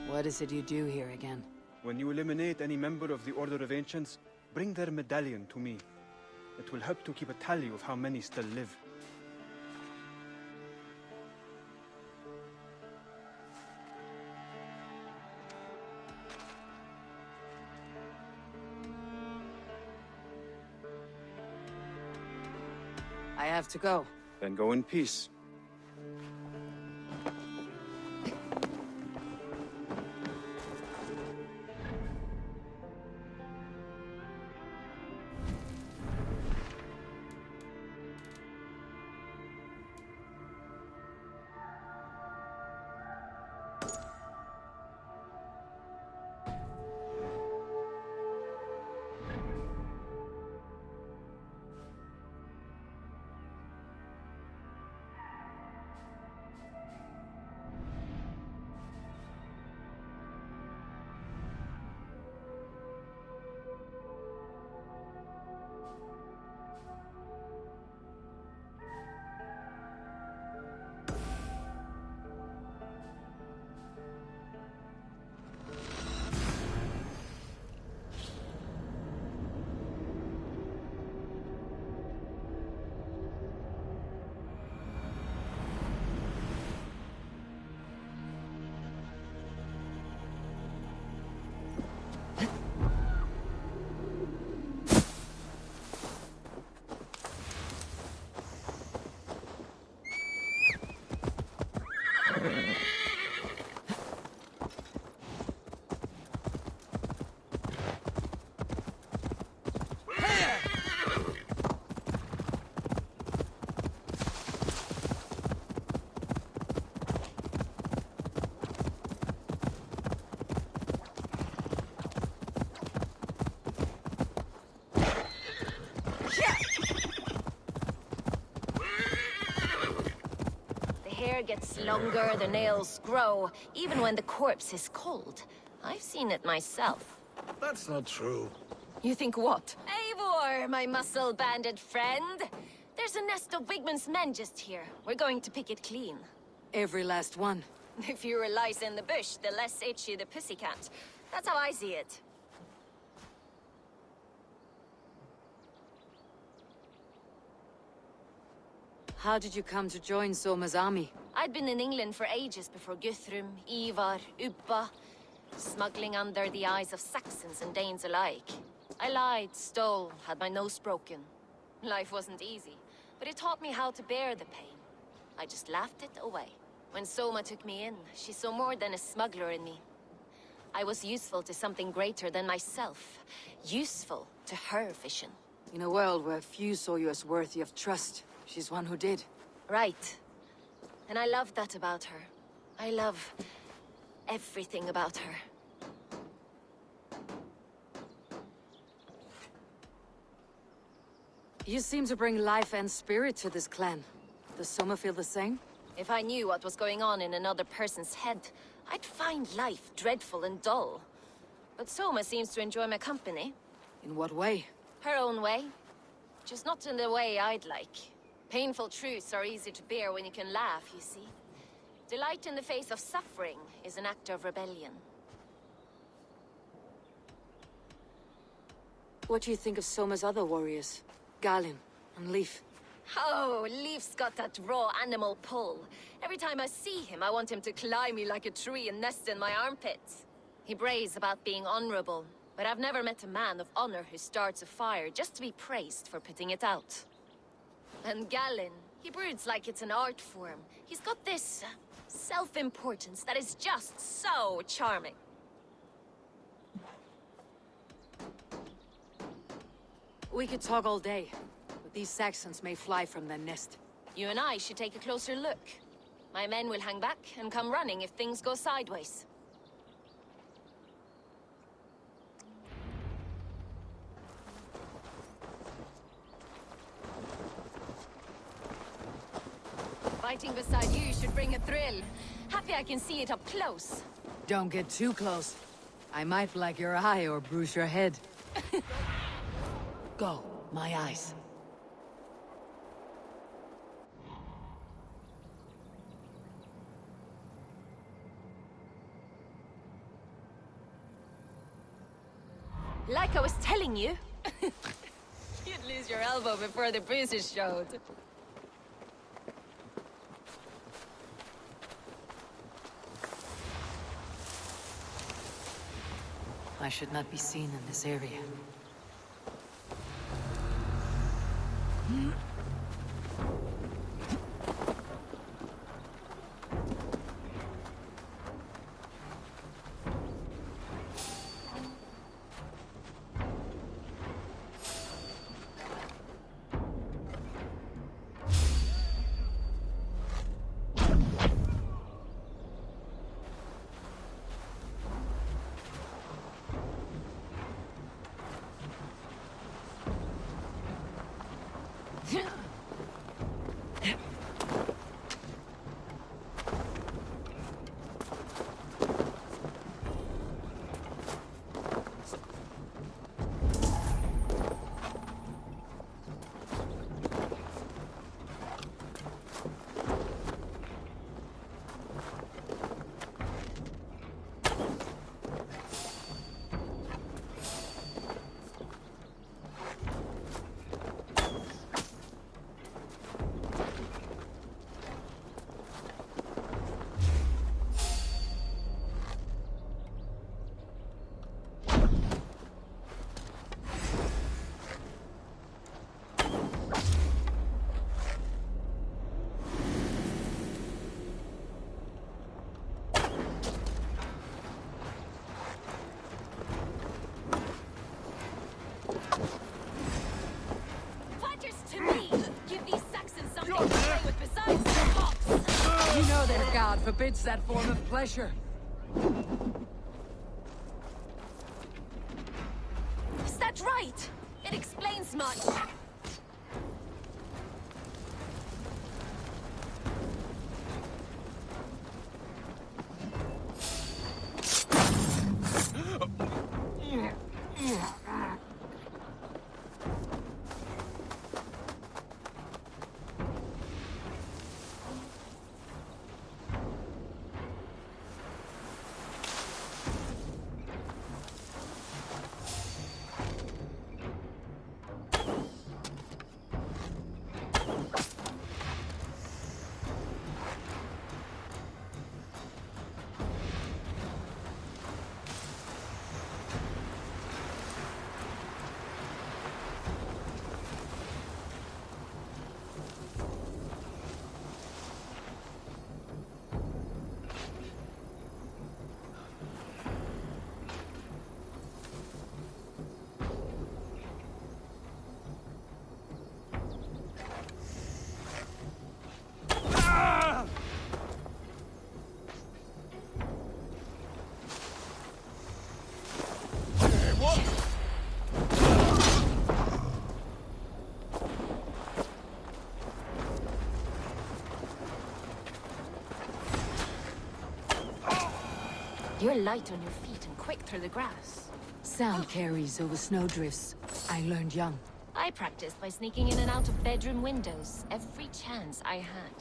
What is it you do here again? When you eliminate any member of the Order of Ancients, bring their medallion to me. It will help to keep a tally of how many still live. I have to go. Then go in peace. Gets longer, the nails grow, even when the corpse is cold. I've seen it myself. That's not true. You think what? Eivor, my muscle-banded friend! There's a nest of Wigmund's men just here. We're going to pick it clean. Every last one. The fewer lice in the bush, the less itchy the pussycat. That's how I see it. How did you come to join Soma's army? I'd been in England for ages before Guthrum, Eivor, Ubba, smuggling under the eyes of Saxons and Danes alike. I lied, stole, had my nose broken. Life wasn't easy, but it taught me how to bear the pain. I just laughed it away. When Soma took me in, she saw more than a smuggler in me. I was useful to something greater than myself. Useful to her vision. In a world where few saw you as worthy of trust, she's one who did. Right. And I love that about her. I love everything about her. You seem to bring life and spirit to this clan. Does Soma feel the same? If I knew what was going on in another person's head, I'd find life dreadful and dull. But Soma seems to enjoy my company. In what way? Her own way. Just not in the way I'd like. Painful truths are easy to bear when you can laugh, you see. Delight in the face of suffering is an act of rebellion. What do you think of Soma's other warriors? Galin and Leif? Oh, Leif's got that raw animal pull. Every time I see him, I want him to climb me like a tree and nest in my armpits. He brays about being honorable, but I've never met a man of honor who starts a fire just to be praised for putting it out. And Galin, he broods like it's an art form. He's got this self-importance that is just so charming. We could talk all day, but these Saxons may fly from their nest. You and I should take a closer look. My men will hang back and come running if things go sideways. Fighting beside you should bring a thrill. Happy I can see it up close. Don't get too close. I might black your eye or bruise your head. Go, my eyes. Like I was telling you. You'd lose your elbow before the bruises showed. I should not be seen in this area. God forbids that form of pleasure. Is that right? It explains much. You're light on your feet and quick through the grass. Sound carries over snowdrifts. I learned young. I practiced by sneaking in and out of bedroom windows every chance I had.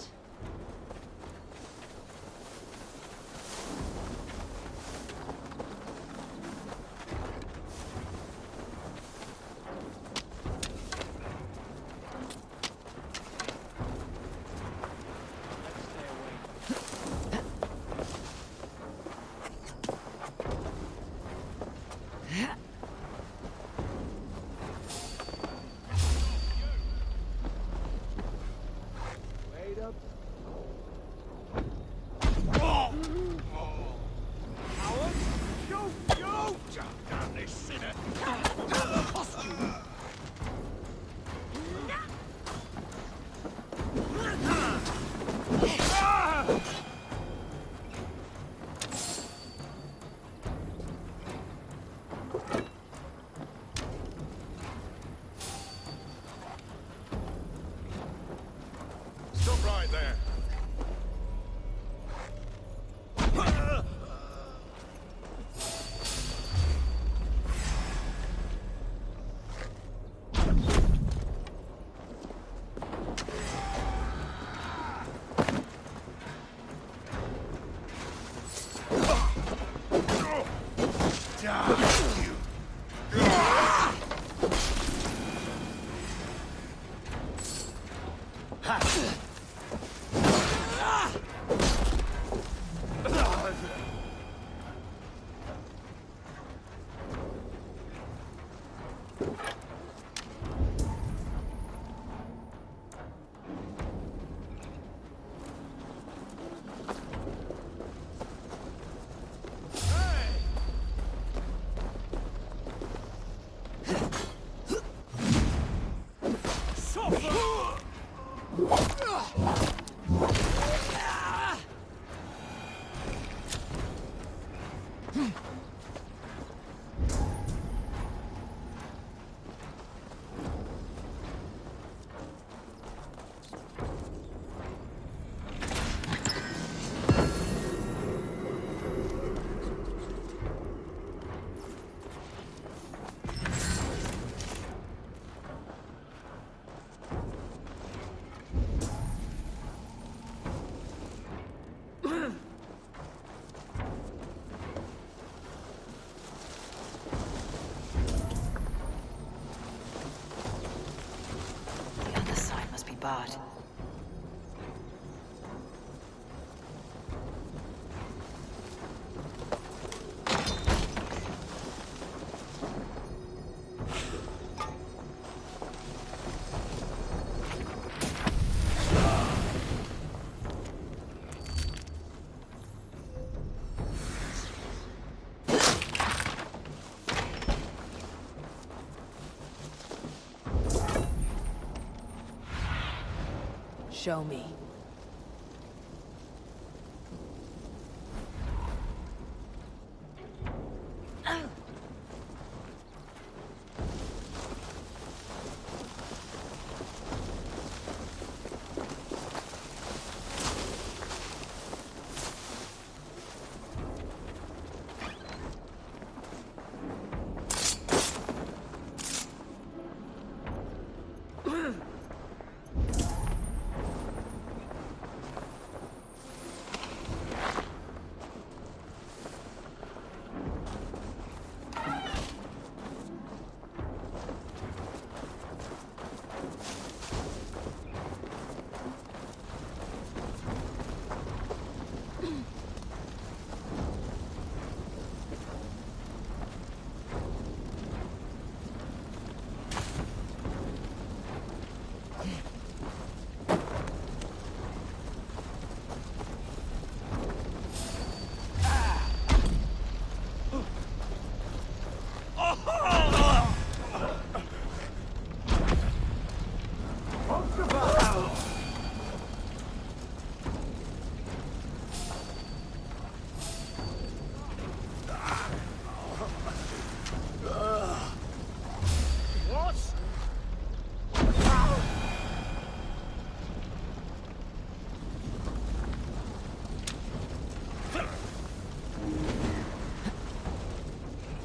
Stop right there. Damn you. The other side must be barred. Show me.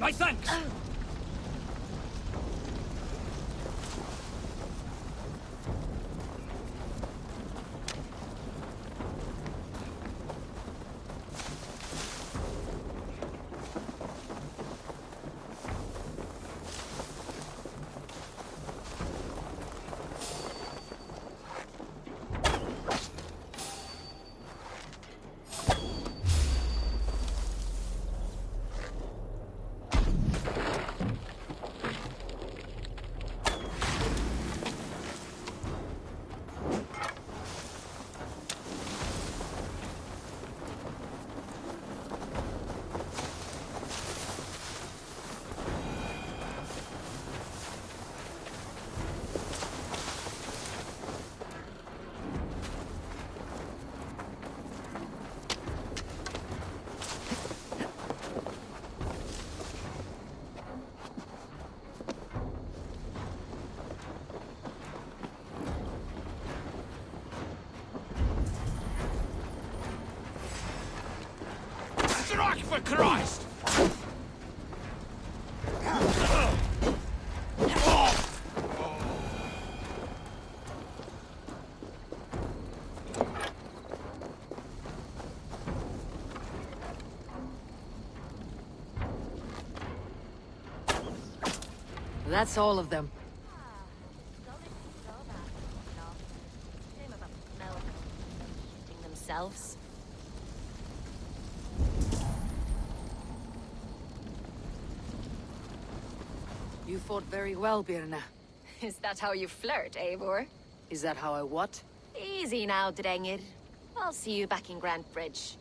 My thanks! Strike for Christ! That's all of them. Themselves. You fought very well, Birna. Is that how you flirt, Eivor? Is that how I what? Easy now, Drengir. I'll see you back in Grant Bridge.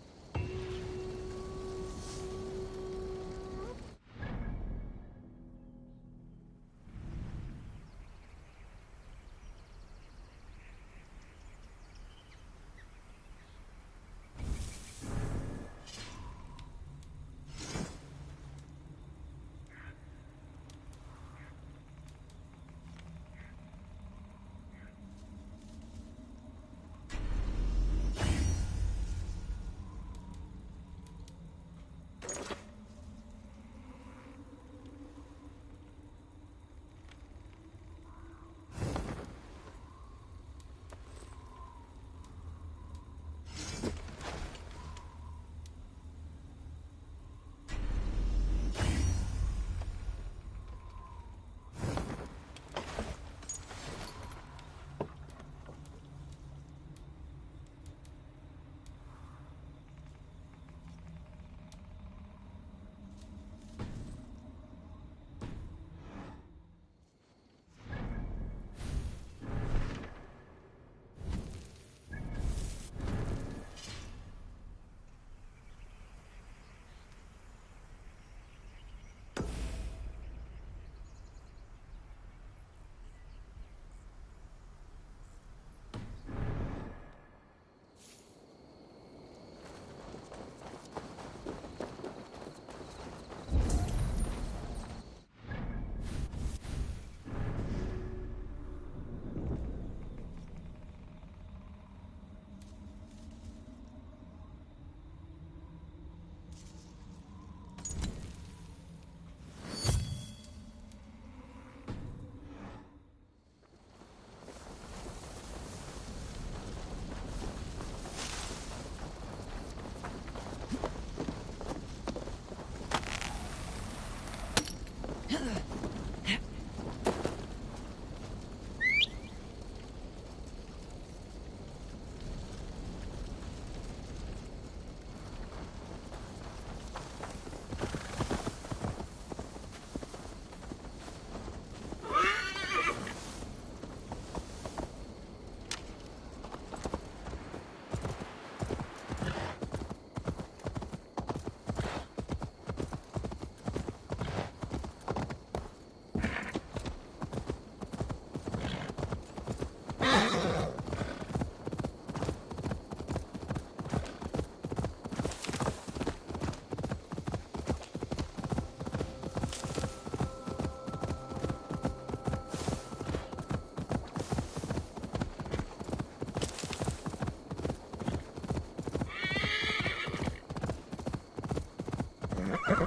This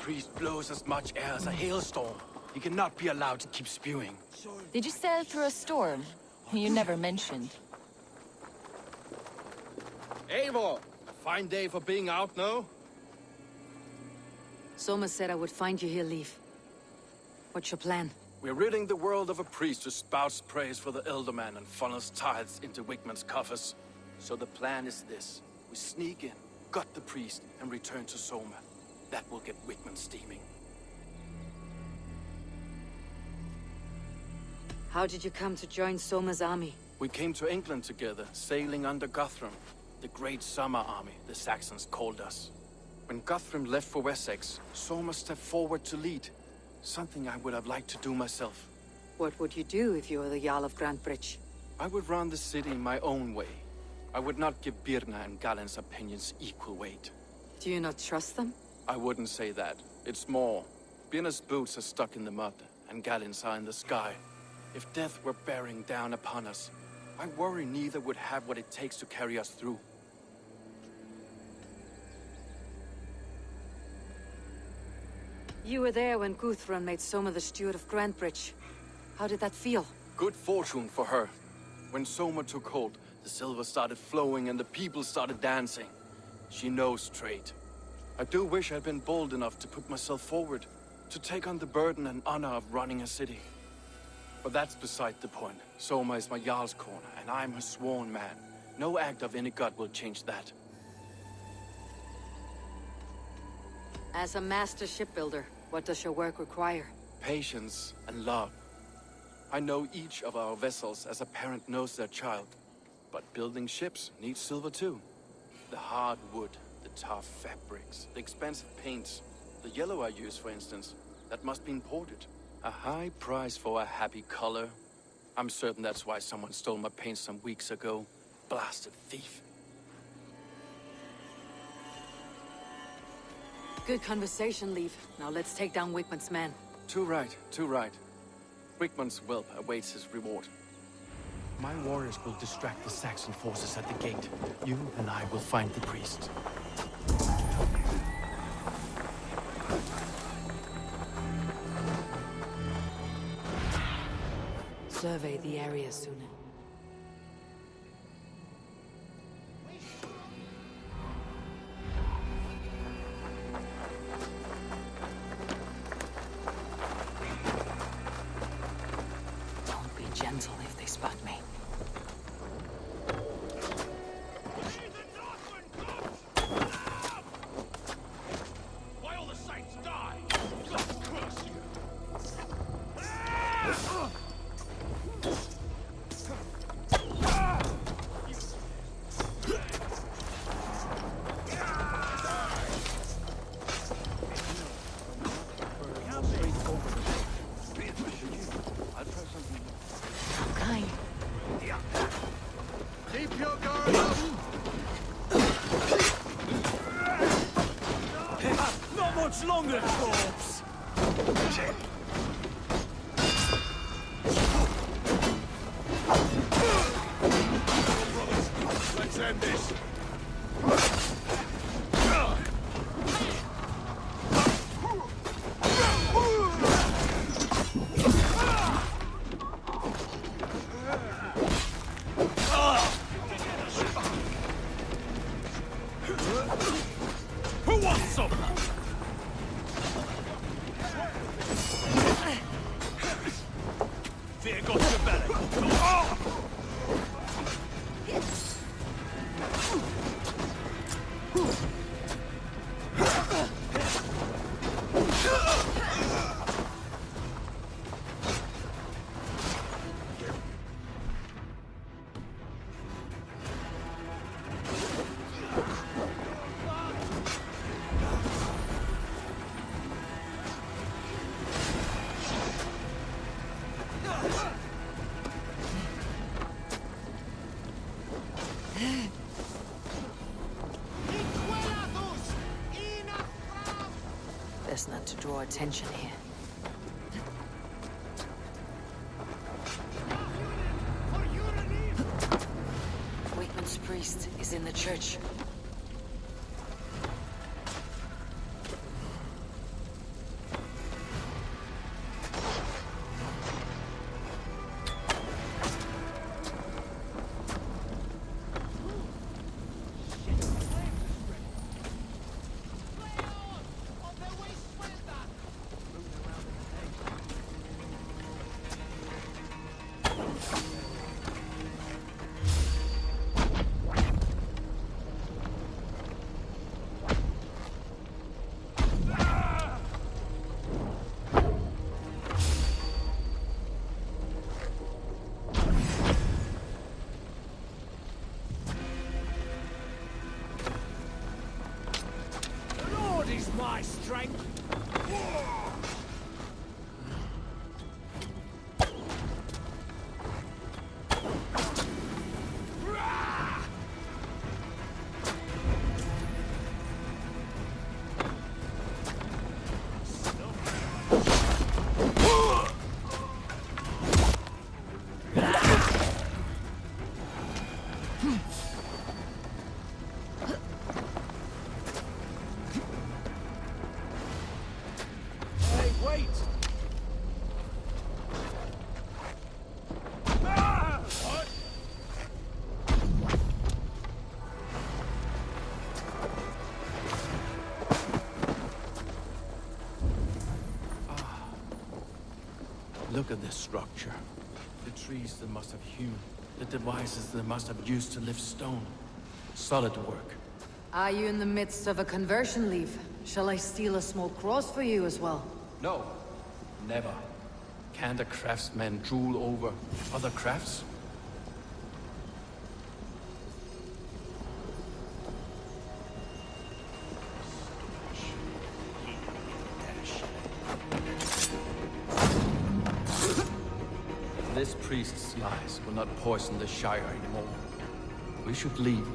priest blows as much air as a hailstorm. He cannot be allowed to keep spewing. Did you sail through a storm? You never mentioned. Eivor! Fine day for being out, no? Soma said I would find you here, Leif. What's your plan? We're ridding the world of a priest who spouts praise for the Elderman and funnels tithes into Wigman's coffers. So the plan is this. We sneak in, gut the priest, and return to Soma. That will get Wigman steaming. How did you come to join Soma's army? We came to England together, sailing under Guthrum. The Great Summer Army, the Saxons called us. When Guthrum left for Wessex, Soma stepped forward to lead. Something I would have liked to do myself. What would you do if you were the Jarl of Grantebridge? I would run the city my own way. I would not give Birna and Galen's opinions equal weight. Do you not trust them? I wouldn't say that. It's more. Birna's boots are stuck in the mud, and Galen's are in the sky. If death were bearing down upon us, I worry neither would have what it takes to carry us through. You were there when Guthrum made Soma the steward of Grantebridge. How did that feel? Good fortune for her. When Soma took hold, the silver started flowing and the people started dancing. She knows trade. I do wish I'd been bold enough to put myself forward, to take on the burden and honor of running a city. But that's beside the point. Soma is my Jarl's corner, and I'm her sworn man. No act of any god will change that. As a master shipbuilder, what does your work require? Patience and love. I know each of our vessels as a parent knows their child. But building ships needs silver too. The hard wood, the tough fabrics, the expensive paints. The yellow I use, for instance, that must be imported. A high price for a happy color. I'm certain that's why someone stole my paint some weeks ago. Blasted thief. Good conversation, Leif. Now let's take down Wigman's men. Too right, too right. Wigman's whelp awaits his reward. My warriors will distract the Saxon forces at the gate. You and I will find the priest. Survey the area sooner. Don't be gentle if they spot me. Why all the saints die? God curse you! Kind. Keep your guard up! Not much longer, corpse! Let's end this! Who wants some? best not to draw attention here. Wakeman's priest is in the church. My strength. Look at this structure. The trees they must have hewn. The devices they must have used to lift stone. Solid work. Are you in the midst of a conversion leave? Shall I steal a small cross for you as well? No. Never. Can't a craftsman drool over other crafts? This priest's lies will not poison the Shire anymore. We should leave.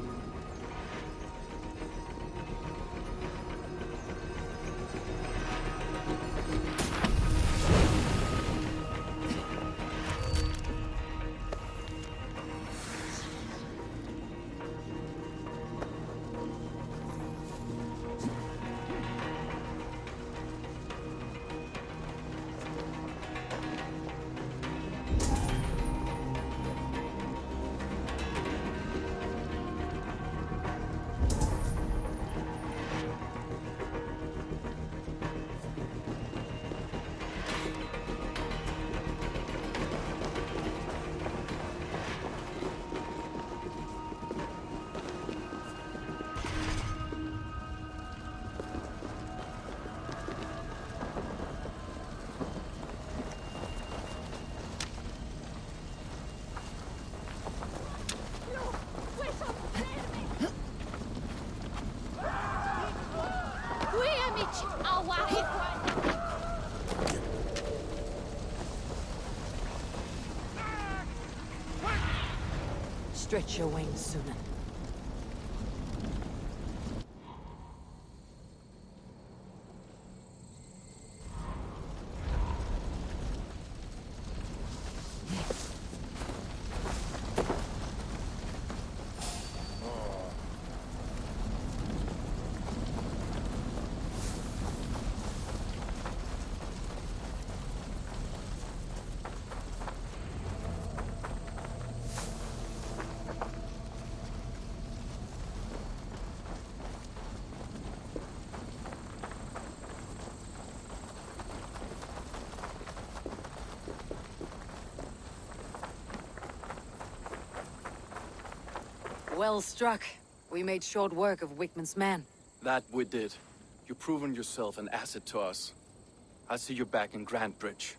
Stretch your wings, Sunan. Well struck. We made short work of Wickman's man. That we did. You've proven yourself an asset to us. I'll see you back in Grand Bridge.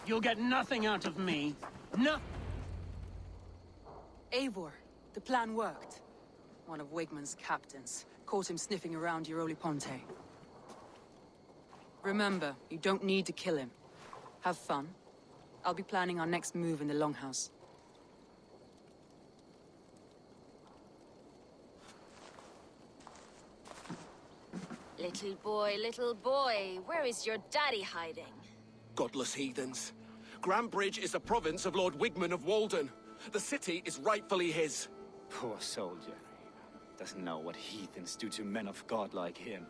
You'll get nothing out of me. No. Eivor, the plan worked. One of Wigmund's captains caught him sniffing around Euroli Ponte. Remember, you don't need to kill him. Have fun. I'll be planning our next move in the Longhouse. Little boy, where is your daddy hiding? Godless heathens. Grandbridge is a province of Lord Wigmund of Walden. The city is rightfully his. Poor soldier. Doesn't know what heathens do to men of God like him.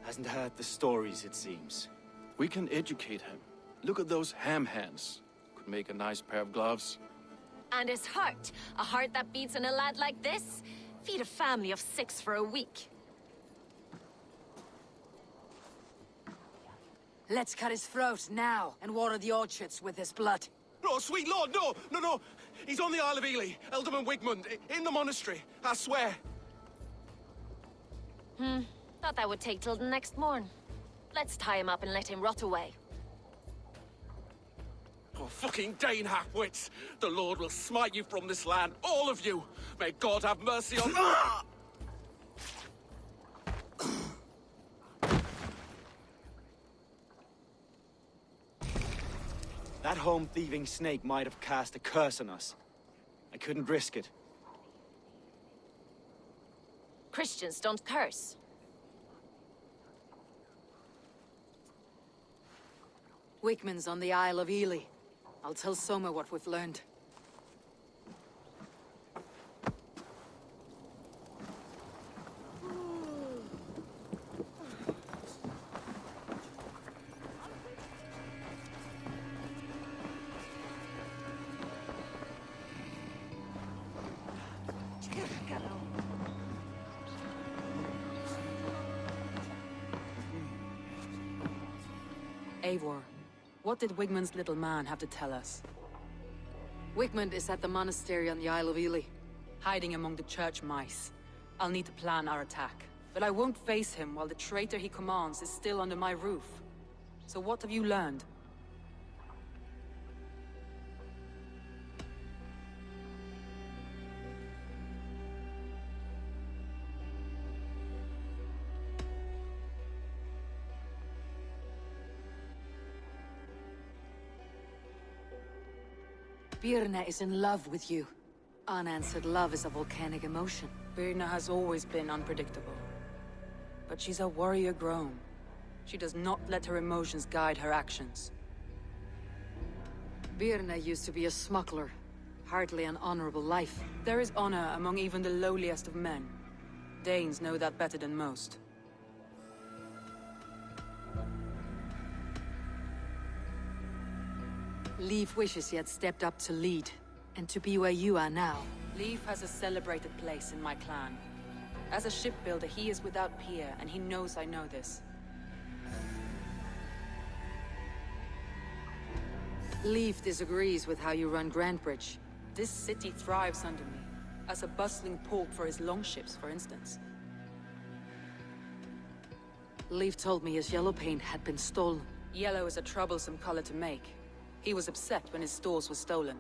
Hasn't heard the stories, it seems. We can educate him. Look at those ham hands. Could make a nice pair of gloves. And his heart. A heart that beats in a lad like this? Feed a family of 6 for a week. Let's cut his throat now, and water the orchards with his blood. Oh, sweet lord, no, no, no. He's on the Isle of Ely, Ealdorman Wigmund, in the monastery, I swear. Thought that would take till the next morn. Let's tie him up and let him rot away. Oh, fucking Dane half-wits. The Lord will smite you from this land, all of you. May God have mercy on... That home-thieving snake might have cast a curse on us. I couldn't risk it. Christians don't curse. Wigmund's on the Isle of Ely. I'll tell Soma what we've learned. Eivor, what did Wigmund's little man have to tell us? Wigmund is at the monastery on the Isle of Ely, hiding among the church mice. I'll need to plan our attack, but I won't face him while the traitor he commands is still under my roof. So what have you learned? Birna is in love with you. Unanswered love is a volcanic emotion. Birna has always been unpredictable. But she's a warrior grown. She does not let her emotions guide her actions. Birna used to be a smuggler. Hardly an honorable life. There is honor among even the lowliest of men. Danes know that better than most. Leif wishes he had stepped up to lead, and to be where you are now. Leif has a celebrated place in my clan. As a shipbuilder, he is without peer, and he knows I know this. Leif disagrees with how you run Grandbridge. This city thrives under me, as a bustling port for his longships, for instance. Leif told me his yellow paint had been stolen. Yellow is a troublesome color to make. He was upset when his stores were stolen.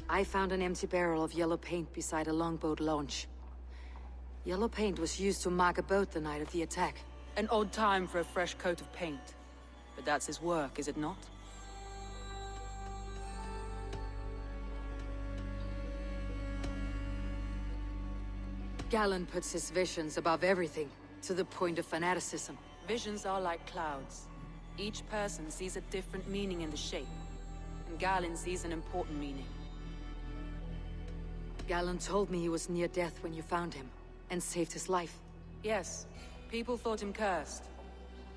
I found an empty barrel of yellow paint beside a longboat launch. Yellow paint was used to mark a boat the night of the attack. An odd time for a fresh coat of paint. But that's his work, is it not? Galen puts his visions above everything, to the point of fanaticism. Visions are like clouds. Each person sees a different meaning in the shape, and Galen sees an important meaning. Galen told me he was near death when you found him, and saved his life. Yes, people thought him cursed.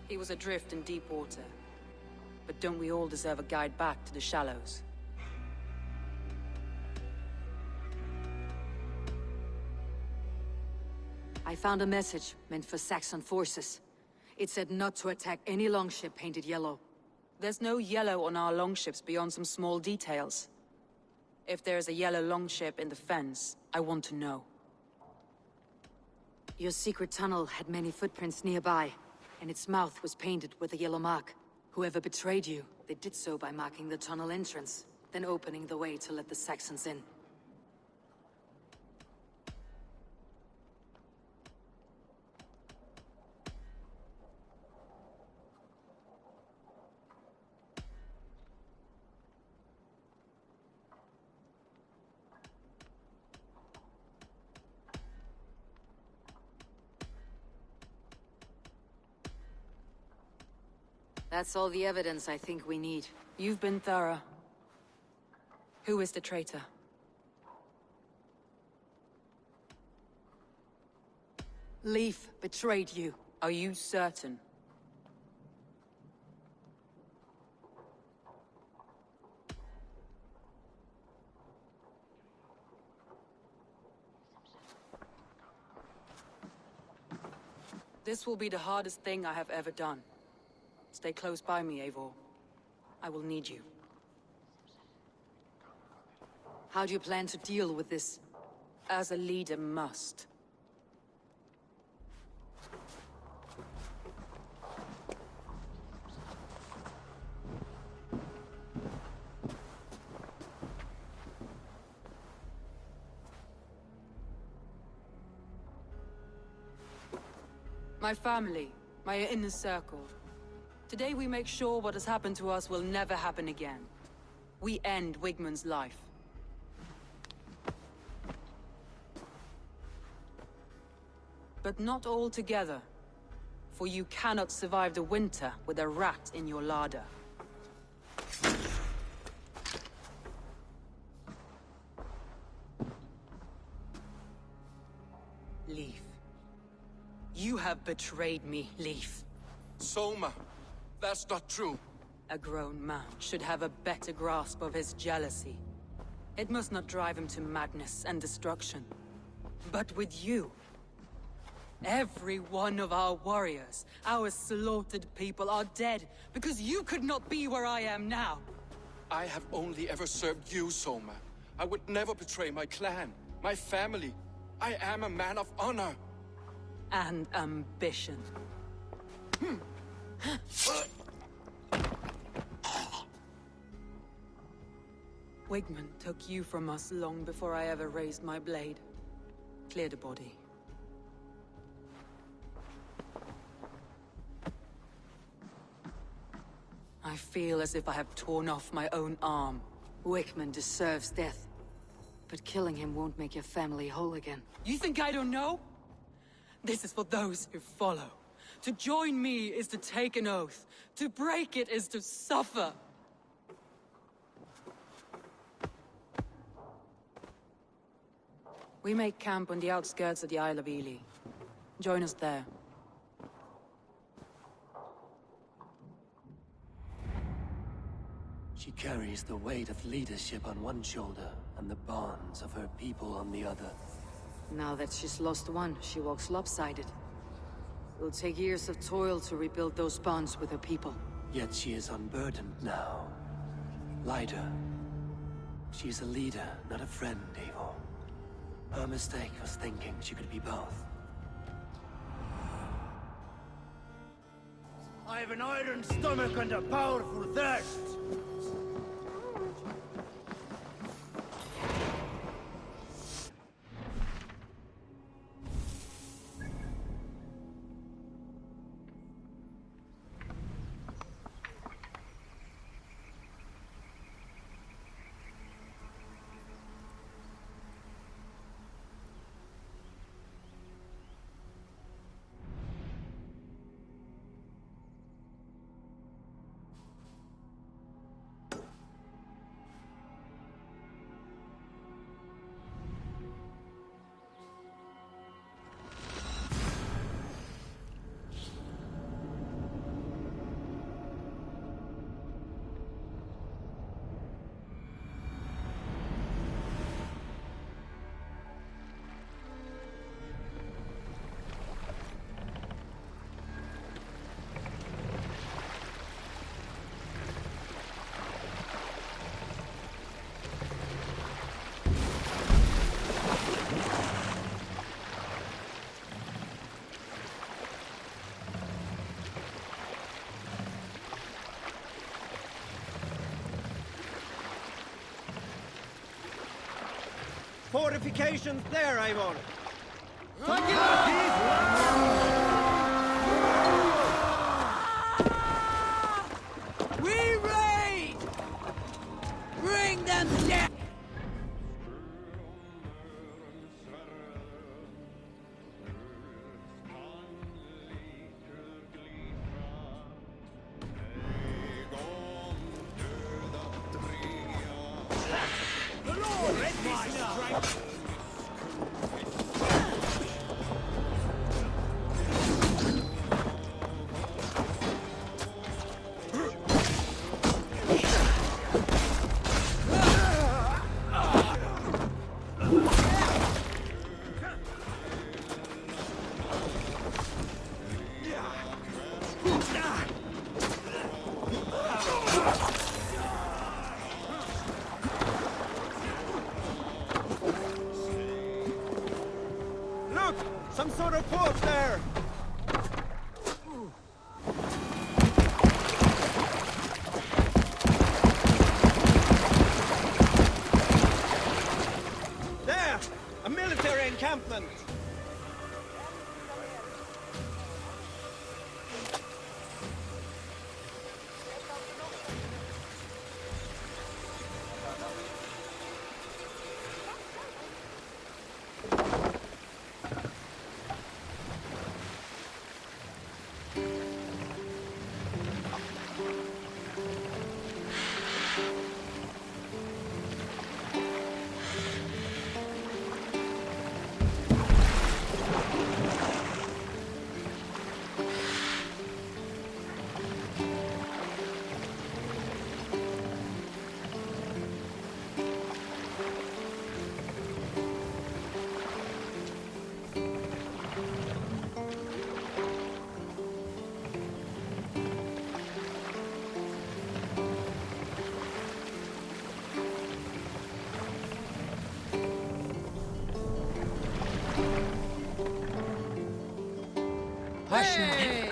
He was adrift in deep water. But don't we all deserve a guide back to the shallows? I found a message meant for Saxon forces. It said not to attack any longship painted yellow. There's no yellow on our longships beyond some small details. If there's a yellow longship in the fens, I want to know. Your secret tunnel had many footprints nearby, and its mouth was painted with a yellow mark. Whoever betrayed you, they did so by marking the tunnel entrance, then opening the way to let the Saxons in. That's all the evidence I think we need. You've been thorough. Who is the traitor? Leif betrayed you. Are you certain? This will be the hardest thing I have ever done. Stay close by me, Eivor. I will need you. How do you plan to deal with this? As a leader must. My family, my inner circle. Today we make sure what has happened to us will never happen again. We end Wigmund's life. But not all together. For you cannot survive the winter with a rat in your larder. Leif. You have betrayed me, Leif. Soma, that's not true. A grown man should have a better grasp of his jealousy. It must not drive him to madness and destruction. But with you, every one of our warriors, our slaughtered people are dead because you could not be where I am now. I have only ever served you, Soma. I would never betray my clan, my family. I am a man of honor. And ambition. Wigmund took you from us long before I ever raised my blade. Clear the body. I feel as if I have torn off my own arm. Wigmund deserves death. But killing him won't make your family whole again. You think I don't know? This is for those who follow. To join me is to take an oath. To break it is to suffer. We make camp on the outskirts of the Isle of Ely. Join us there. She carries the weight of leadership on one shoulder and the bonds of her people on the other. Now that she's lost one, she walks lopsided. It'll take years of toil to rebuild those bonds with her people. Yet she is unburdened now. Lighter. She's a leader, not a friend, Eivor. Her mistake was thinking she could be both. I have an iron stomach and a powerful thirst. fortifications there, Eivor! We raid! Bring them down! Look! Some sort of fort there! There! A military encampment! Hey!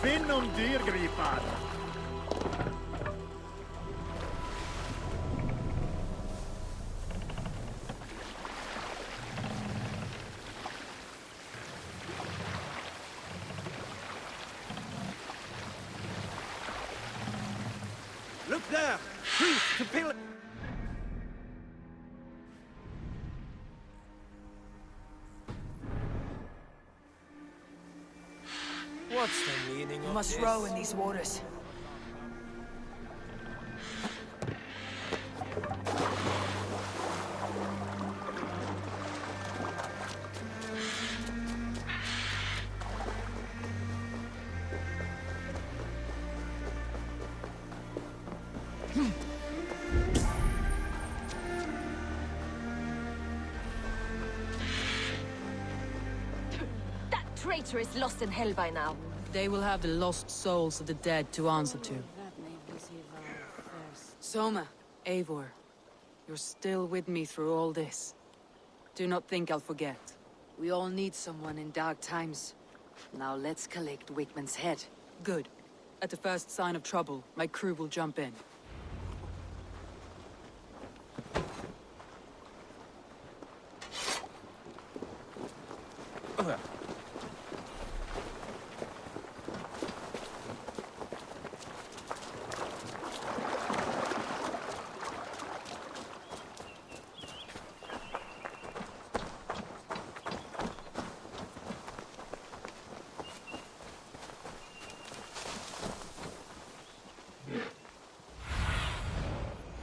Finn om dyrgripar! Look there! Priest to pill... What's the meaning You of must this? row in these waters. That traitor is lost in hell by now. They will have the lost souls of the dead to answer to. Soma, Eivor. You're still with me through all this. Do not think I'll forget. We all need someone in dark times. Now let's collect Wigmund's head. Good. At the first sign of trouble, my crew will jump in.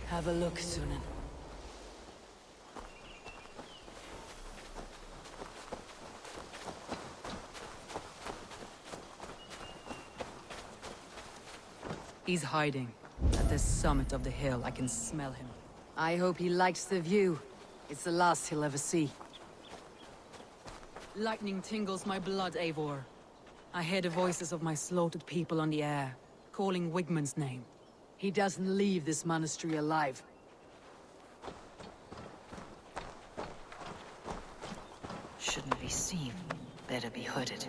Have a look, Sunan. He's hiding. At the summit of the hill, I can smell him. I hope he likes the view. It's the last he'll ever see. Lightning tingles my blood, Eivor. I hear the voices of my slaughtered people on the air, calling Wigmund's name. He doesn't leave this monastery alive. Shouldn't be seen. Better be hooded.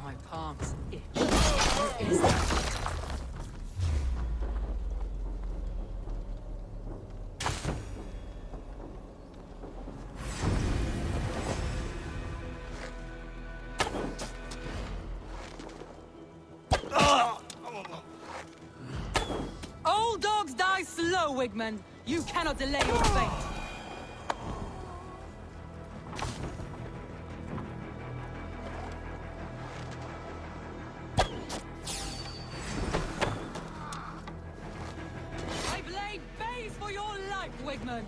My palms itch. Where is that? Old dogs die slow, Wigmund. You cannot delay your fate. My blade pays for your life, Wigmund.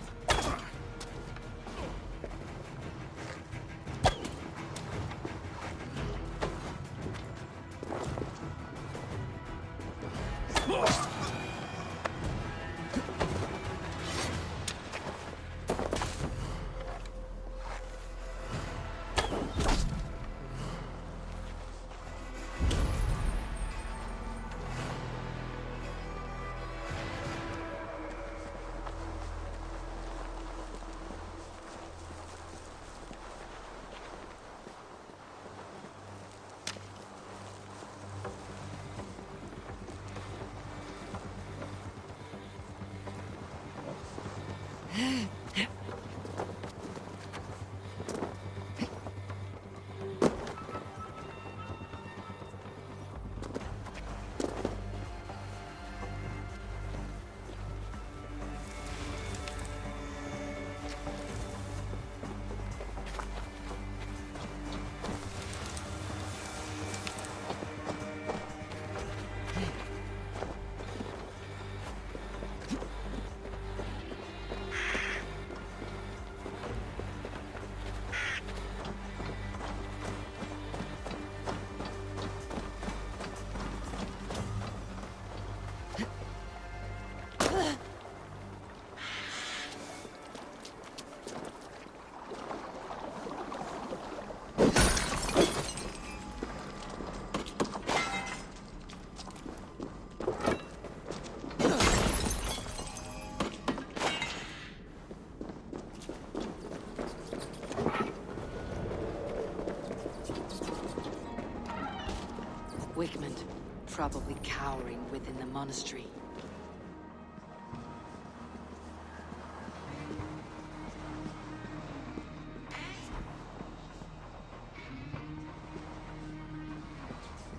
Wigmund, probably cowering within the monastery.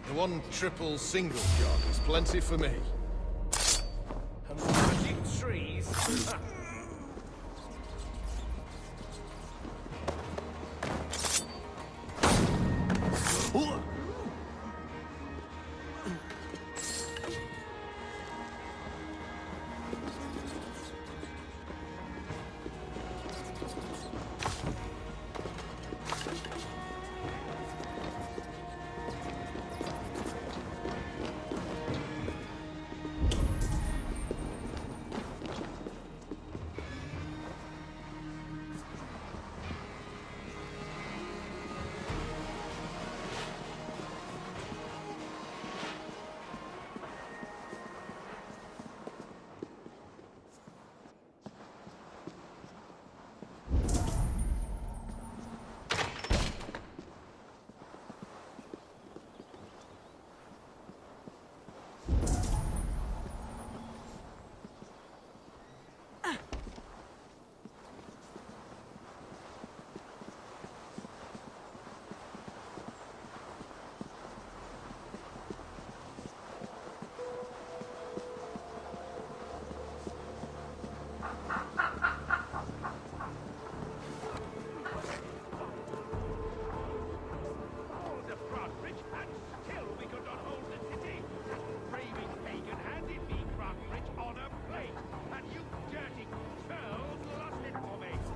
The one triple single shot is plenty for me. And magic trees.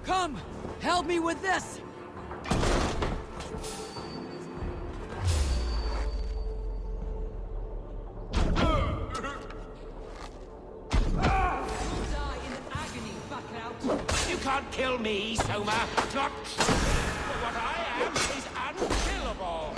Come! Help me with this! You can't kill me, Soma. Not true. For what I am is unkillable.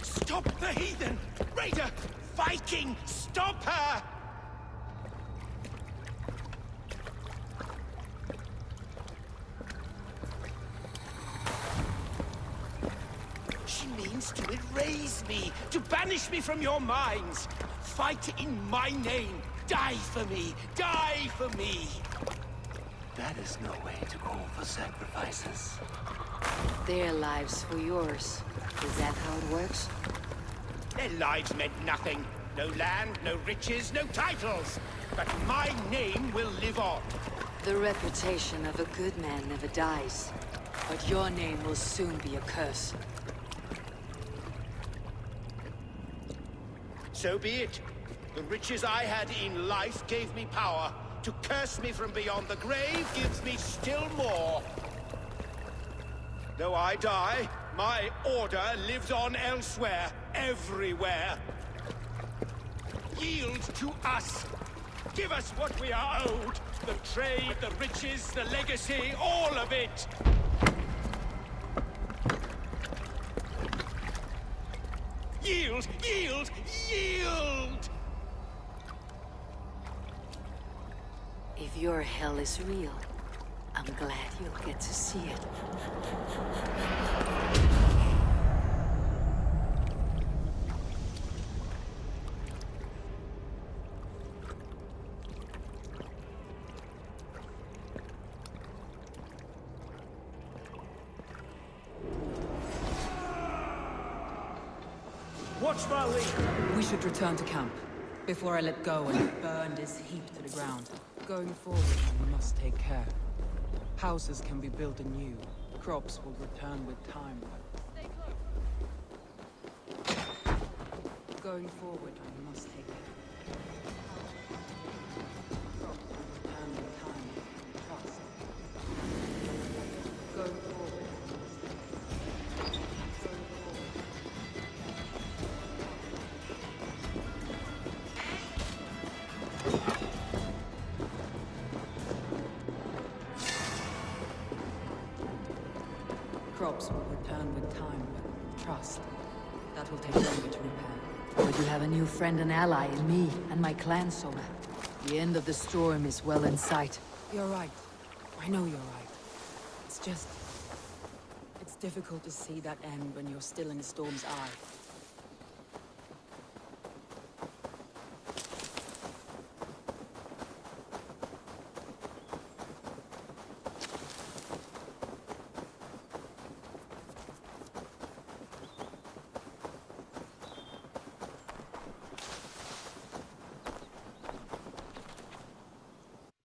Stop the heathen! Raider! Viking! Stop her! She means to erase me, to banish me from your minds. Fight in my name. Die for me. Die for me. That is no way to call for sacrifices. Their lives for yours. Is that how it works? Their lives meant nothing. No land, no riches, no titles. But my name will live on. The reputation of a good man never dies. But your name will soon be a curse. So be it. The riches I had in life gave me power. To curse me from beyond the grave gives me still more. Though I die, my order lives on elsewhere, everywhere. Yield to us. Give us what we are owed. The trade, the riches, the legacy, all of it. Yield, yield, yield! If your hell is real, I'm glad you'll get to see it. Watch my lead. We should return to camp, before I let go and burn this heap to the ground. Going forward, we must take care. Houses can be built anew. Crops will return with time. Stay close. Going forward, we must take care. Crops will return with time. Trust. Going forward, we must take care. Going forward. Crops will return with time, but trust. That will take longer to repair. But you have a new friend and ally in me and my clan, Soma. The end of the storm is well in sight. You're right. I know you're right. It's just... it's difficult to see that end when you're still in the storm's eye.